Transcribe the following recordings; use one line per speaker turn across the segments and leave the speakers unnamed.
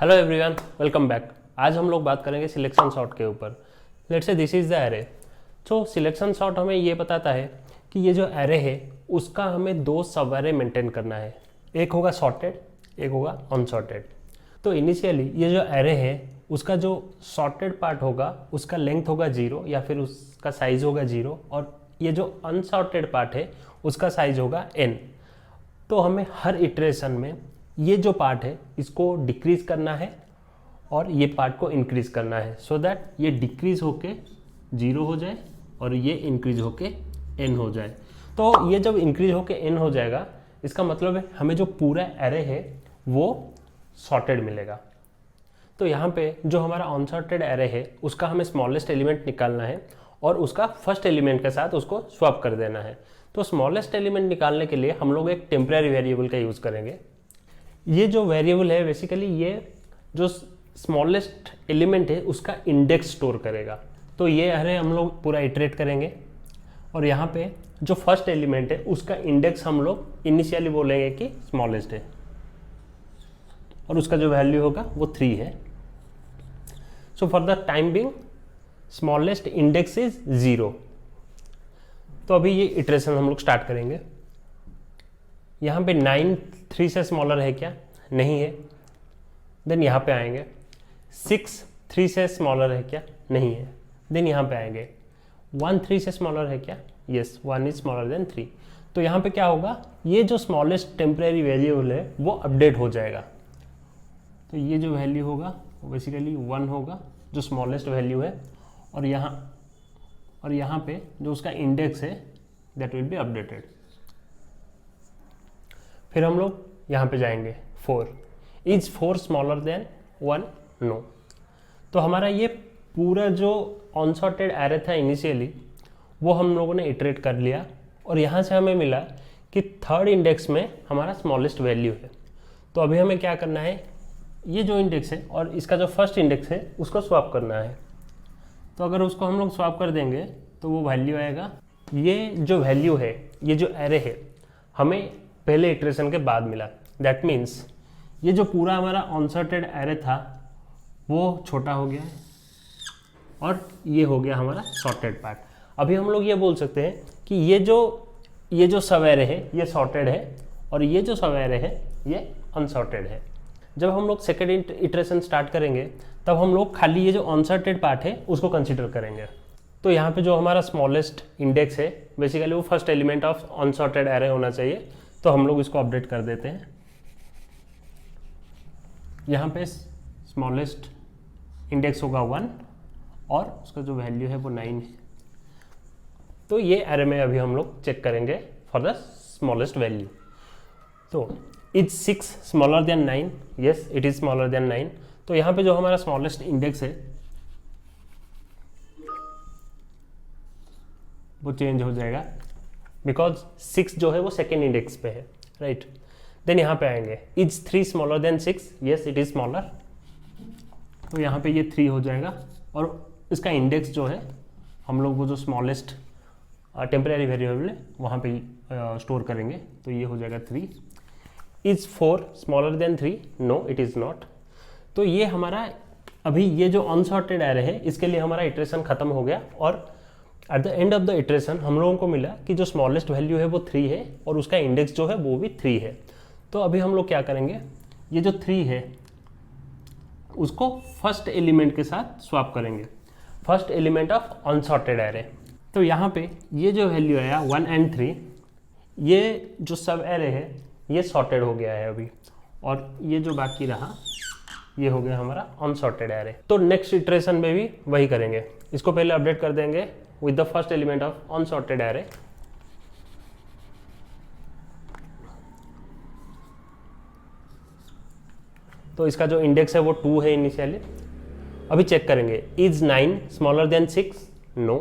Hello everyone, welcome back. आज हम लोग बात करेंगे सिलेक्शन सॉर्ट के ऊपर। Let's say this is the array. तो सिलेक्शन सॉर्ट हमें ये बताता है कि ये जो एरे है उसका हमें दो सब एरे मेंटेन करना है। एक होगा सॉर्टेड, एक होगा अनसॉर्टेड। तो इनिशियली ये जो एरे है उसका जो सॉर्टेड पार्ट होगा उसका लेंथ होगा 0 या फिर उसका साइज होगा 0, और ये जो अनसॉर्टेड पार्ट है उसका साइज होगा n। तो हमें हर इटरेशन में ये जो पार्ट है इसको डिक्रीज करना है और ये पार्ट को इंक्रीज करना है, सो दैट ये डिक्रीज होके 0 हो जाए और ये इंक्रीज होके n हो जाए। तो ये जब इंक्रीज होके n हो जाएगा इसका मतलब है हमें जो पूरा एरे है वो सॉर्टेड मिलेगा। तो यहाँ पे जो हमारा अनसॉर्टेड एरे है उसका हमें स्मॉलेस्ट एलिमेंट निकालना है और उसका फर्स्ट एलिमेंट के साथ उसको स्वैप कर देना है। तो स्मॉलेस्ट एलिमेंट निकालने के लिए हम लोग एक टेम्परेरी वेरिएबल का यूज़ करेंगे। ये जो वेरिएबल है बेसिकली ये जो स्मॉलेस्ट एलिमेंट है उसका इंडेक्स स्टोर करेगा। तो ये अरे हम लोग पूरा इटरेट करेंगे और यहाँ पे जो फर्स्ट एलिमेंट है उसका इंडेक्स हम लोग इनिशियली बोलेंगे कि स्मॉलेस्ट है और उसका जो वैल्यू होगा वो 3 है। So for the time being smallest index is 0। तो अभी ये इटरेशन हम लोग स्टार्ट करेंगे। यहाँ पे 9 3 से स्मॉलर है क्या? नहीं है। देन यहाँ पे आएंगे 6 3 से स्मॉलर है क्या? नहीं है। देन यहाँ पे आएंगे 1 3 से स्मॉलर है क्या? Yes, 1 is smaller than 3। तो यहाँ पे क्या होगा, ये जो स्मॉलेस्ट टेम्परेरी वेरिएबल है वो अपडेट हो जाएगा। तो ये जो वैल्यू होगा वो बेसिकली 1 होगा जो स्मॉलेस्ट वैल्यू है, और यहाँ पे जो उसका इंडेक्स है दैट विल बी अपडेटेड। फिर हम लोग यहाँ पे जाएंगे 4 इज 4 स्मॉलर देन 1 नो। तो हमारा ये पूरा जो अनसॉर्टेड एरे था इनिशियली वो हम लोगों ने इटरेट कर लिया और यहाँ से हमें मिला कि थर्ड इंडेक्स में हमारा स्मॉलेस्ट वैल्यू है। तो अभी हमें क्या करना है, ये जो इंडेक्स है और इसका जो फर्स्ट इंडेक्स है उसको स्वैप करना है। तो अगर उसको हम लोग स्वैप कर देंगे तो वो वैल्यू आएगा। ये जो वैल्यू है, ये जो एरे है हमें पहले इटरेशन के बाद मिला। दैट मीन्स ये जो पूरा हमारा अनसॉर्टेड एरे था वो छोटा हो गया है और ये हो गया हमारा सॉर्टेड पार्ट। अभी हम लोग ये बोल सकते हैं कि ये जो सब एरे है ये सॉर्टेड है और ये जो सब एरे है ये अनसॉर्टेड है। जब हम लोग सेकेंड इटरेशन स्टार्ट करेंगे तब हम लोग खाली ये जो अनसॉर्टेड पार्ट है उसको कंसिडर करेंगे। तो यहाँ पे जो हमारा स्मॉलेस्ट इंडेक्स है बेसिकली वो first element of unsorted array होना चाहिए। तो हम लोग इसको अपडेट कर देते हैं। यहाँ पे स्मॉलेस्ट इंडेक्स होगा 1 और उसका जो वैल्यू है वो 9 है। तो ये एरे में अभी हम लोग चेक करेंगे फॉर द स्मॉलेस्ट वैल्यू। तो is 6 smaller than 9? Yes, it is smaller than 9। तो यहाँ पे जो हमारा स्मॉलेस्ट इंडेक्स है वो चेंज हो जाएगा बिकॉज 6 जो है वो सेकेंड इंडेक्स पे है, राइट। देन यहाँ पे आएंगे is 3 smaller than 6? Yes, it is smaller. तो यहाँ पे ये 3 हो जाएगा और इसका इंडेक्स जो है हम लोग वो जो स्मॉलेस्ट टेम्परेरी वेरिएबल है वहाँ पे स्टोर करेंगे। तो ये हो जाएगा 3। Is 4 smaller than 3? No, it is not. तो ये हमारा अभी ये जो अनसॉर्टेड एरे है इसके लिए हमारा इटरेशन खत्म हो गया और at the end of the iteration हम लोगों को मिला कि जो स्मॉलेस्ट वैल्यू है वो 3 है और उसका इंडेक्स जो है वो भी 3 है। तो अभी हम लोग क्या करेंगे, ये जो 3 है उसको फर्स्ट एलिमेंट के साथ स्वैप करेंगे, first element of unsorted array. तो यहाँ पे ये जो वैल्यू आया 1 and 3, ये जो सब एरे है ये सॉर्टेड हो गया है अभी, और ये जो बाकी रहा ये हो गया हमारा अनसॉर्टेड एरे। तो नेक्स्ट इटरेशन में भी वही करेंगे, इसको पहले अपडेट कर देंगे with the first element of unsorted array। तो इसका जो इंडेक्स है वो 2 है इनिशियली। अभी चेक करेंगे इज 9 स्मॉलर देन 6? नो,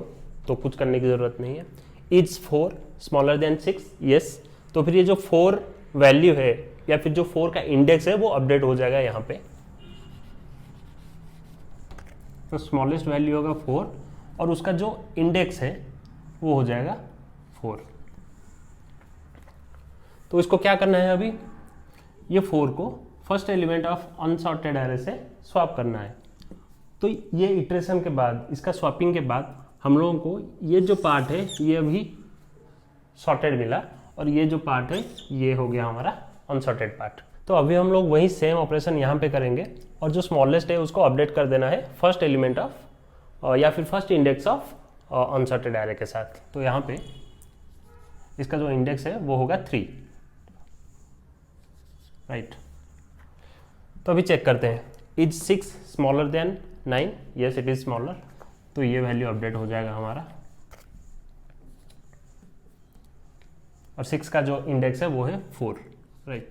तो कुछ करने की जरूरत नहीं है। Is 4 smaller then 6? यस। तो फिर ये जो 4 वैल्यू है या फिर जो 4 का इंडेक्स है वो अपडेट हो जाएगा यहाँ पे। तो स्मॉलेस्ट वैल्यू होगा 4 और उसका जो इंडेक्स है वो हो जाएगा 4। तो इसको क्या करना है, अभी ये 4 को first element of unsorted array से स्वैप करना है। तो ये इटरेशन के बाद, इसका स्वैपिंग के बाद हम लोगों को ये जो पार्ट है ये अभी सॉर्टेड मिला और ये जो पार्ट है ये हो गया हमारा अनसॉर्टेड पार्ट। तो अभी हम लोग वही सेम ऑपरेशन यहाँ पे करेंगे और जो स्मॉलेस्ट है उसको अपडेट कर देना है फर्स्ट एलिमेंट ऑफ या फिर first index of unsorted array के साथ। तो यहाँ पे इसका जो इंडेक्स है वो होगा 3, राइट। तो अभी चेक करते हैं, is 6 smaller than 9? Yes it is smaller, तो ये वैल्यू अपडेट हो जाएगा हमारा और 6 का जो इंडेक्स है वो है 4, राइट।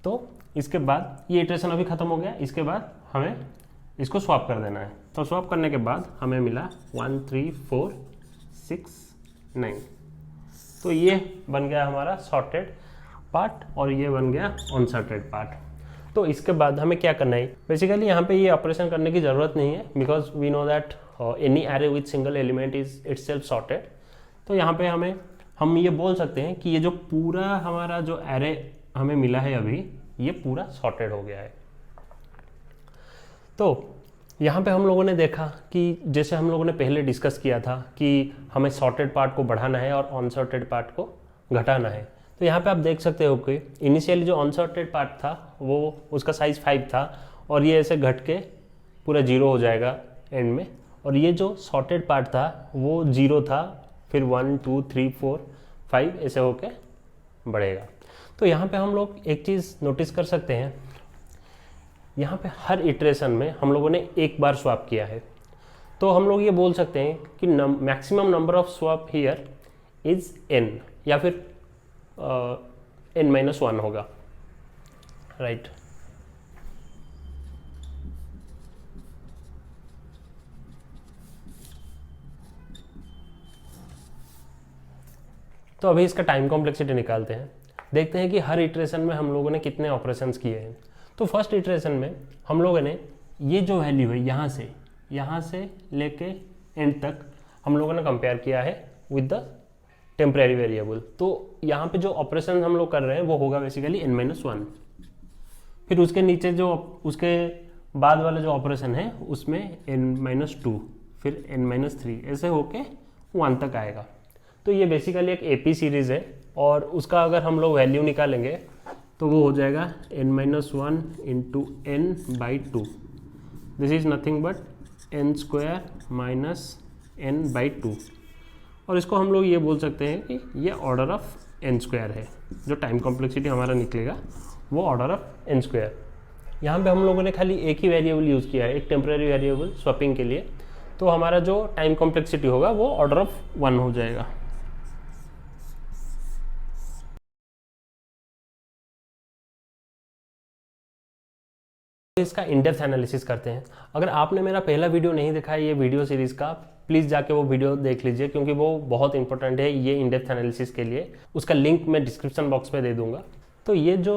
तो इसके बाद ये इटरेशन अभी खत्म हो गया, इसके बाद हमें इसको स्वैप कर देना है। तो स्वैप करने के बाद हमें मिला 1 3 4 6 9। तो ये बन गया हमारा सॉर्टेड पार्ट और ये बन गया अनसॉर्टेड पार्ट। तो इसके बाद हमें क्या करना है, बेसिकली यहाँ पे ये ऑपरेशन करने की ज़रूरत नहीं है because we know that any array with single element is itself sorted. तो यहाँ पे हम ये बोल सकते हैं कि ये जो पूरा हमारा जो एरे हमें मिला है अभी, ये पूरा सॉर्टेड हो गया है। तो यहाँ पे हम लोगों ने देखा कि जैसे हम लोगों ने पहले डिस्कस किया था कि हमें सॉर्टेड पार्ट को बढ़ाना है और अनसॉर्टेड पार्ट को घटाना है। तो यहाँ पे आप देख सकते हो कि इनिशियली जो अनसॉर्टेड पार्ट था वो उसका साइज़ 5 था और ये ऐसे घट के पूरा 0 हो जाएगा एंड में, और ये जो सॉर्टेड पार्ट था वो 0 था, फिर 1 2 3 4 5 ऐसे होके बढ़ेगा। तो यहाँ पे हम लोग एक चीज़ नोटिस कर सकते हैं, यहाँ पे हर इटरेशन में हम लोगों ने एक बार स्वैप किया है। तो हम लोग ये बोल सकते हैं कि maximum number of swap here is n या फिर n-1 होगा, राइट। तो अभी इसका टाइम कॉम्प्लेक्सिटी निकालते हैं, देखते हैं कि हर इटरेशन में हम लोगों ने कितने ऑपरेशंस किए हैं। तो फर्स्ट इटरेशन में हम लोगों ने ये जो वैल्यू है यहाँ से लेके एंड तक हम लोगों ने कंपेयर किया है विद द टेम्परेरी वेरिएबल। तो यहाँ पे जो ऑपरेशन हम लोग कर रहे हैं वो होगा बेसिकली n-1। फिर उसके नीचे जो उसके बाद वाला जो ऑपरेशन है उसमें n-2, फिर n-3 ऐसे होके 1 तक आएगा। तो ये बेसिकली एक AP सीरीज़ है और उसका अगर हम लोग वैल्यू निकालेंगे तो वो हो जाएगा n-1 into n/2। This is nothing but n² minus n/2। और इसको हम लोग ये बोल सकते हैं कि ये ऑर्डर ऑफ n² है। जो टाइम कॉम्प्लेक्सिटी हमारा निकलेगा वो ऑर्डर ऑफ n²। यहाँ पे हम लोगों ने खाली एक ही वेरिएबल यूज़ किया है, एक टेम्परेरी वेरिएबल स्वैपिंग के लिए। तो हमारा जो टाइम कॉम्प्लेक्सिटी होगा वो ऑर्डर ऑफ 1 हो जाएगा। इसका इन-डेप्थ एनालिसिस करते हैं। अगर आपने मेरा पहला वीडियो नहीं देखा है ये वीडियो सीरीज़ का, प्लीज़ जाके वो वीडियो देख लीजिए क्योंकि वो बहुत इंपॉर्टेंट है ये इन-डेप्थ एनालिसिस के लिए। उसका लिंक मैं डिस्क्रिप्शन बॉक्स में दे दूंगा। तो ये जो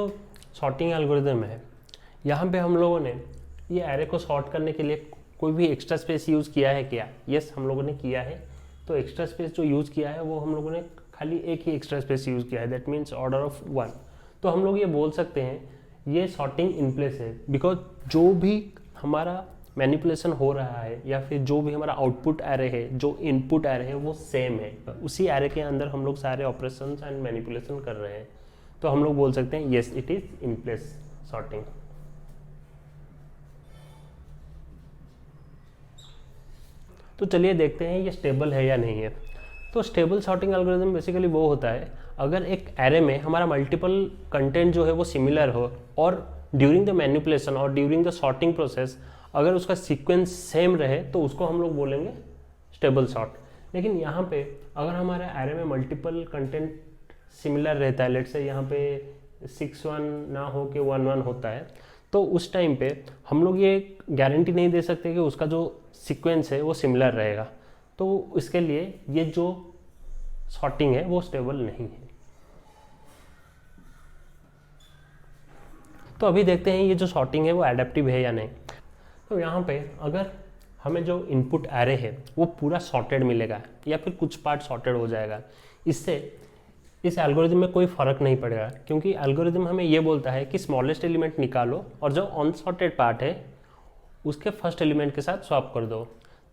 सॉर्टिंग एल्गोरिदम है, यहाँ पे हम लोगों ने ये एरे को सॉर्ट करने के लिए कोई भी एक्स्ट्रा स्पेस यूज़ किया है क्या? यस, हम लोगों ने किया है। तो एक्स्ट्रा स्पेस जो यूज़ किया है वो हम लोगों ने खाली एक ही एक्स्ट्रा स्पेस यूज़ किया है, दैट मीन्स ऑर्डर ऑफ 1। तो हम लोग ये बोल सकते हैं ये सॉर्टिंग इन प्लेस है बिकॉज जो भी हमारा मैनिपुलेशन हो रहा है या फिर जो भी हमारा आउटपुट एरे है, जो इनपुट एरे है वो सेम है। उसी एरे के अंदर हम लोग सारे ऑपरेशंस एंड मैनिपुलेशन कर रहे हैं। तो हम लोग बोल सकते हैं yes it is in place sorting. तो चलिए देखते हैं ये स्टेबल है या नहीं है। तो स्टेबल सॉर्टिंग एल्गोरिथम बेसिकली वो होता है अगर एक एरे में हमारा मल्टीपल कंटेंट जो है वो सिमिलर हो और ड्यूरिंग द मैनिपुलेशन और ड्यूरिंग द सॉर्टिंग प्रोसेस अगर उसका सीक्वेंस सेम रहे तो उसको हम लोग बोलेंगे स्टेबल सॉर्ट। लेकिन यहाँ पे अगर हमारे एरे में मल्टीपल कंटेंट सिमिलर रहता है, लेट्स से यहाँ पे 6-1 ना हो के 1-1 होता है, तो उस टाइम पे हम लोग ये गारंटी नहीं दे सकते कि उसका जो सीक्वेंस है वो सिमिलर रहेगा। तो इसके लिए ये जो सॉर्टिंग है वो स्टेबल नहीं है। तो अभी देखते हैं ये जो सॉर्टिंग है वो एडेप्टिव है या नहीं। तो यहाँ पे अगर हमें जो इनपुट एरे है वो पूरा सॉर्टेड मिलेगा या फिर कुछ पार्ट सॉर्टेड हो जाएगा, इससे इस एल्गोरिदम में कोई फ़र्क नहीं पड़ेगा, क्योंकि एल्गोरिदम हमें ये बोलता है कि स्मॉलेस्ट एलिमेंट निकालो और जो अनसॉर्टेड पार्ट है उसके फर्स्ट एलिमेंट के साथ स्वैप कर दो।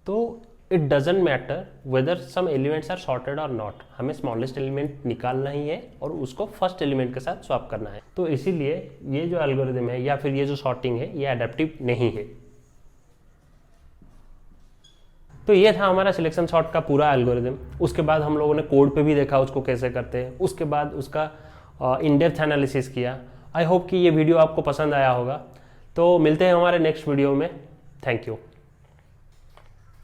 तो it doesn't matter whether some elements are sorted और नॉट, हमें स्मॉलेस्ट एलिमेंट निकालना ही है और उसको फर्स्ट एलिमेंट के साथ स्वैप करना है। तो इसीलिए ये जो एल्गोरिदम है या फिर ये जो सॉर्टिंग है ये एडेप्टिव नहीं है। तो ये था हमारा सिलेक्शन सॉर्ट का पूरा एल्गोरिदम। उसके बाद हम लोगों ने कोड पे भी देखा उसको कैसे करते हैं, उसके बाद उसका इन डेप्थ एनालिसिस किया। आई होप कि ये वीडियो आपको पसंद आया होगा। तो मिलते हैं हमारे नेक्स्ट वीडियो में। Thank you.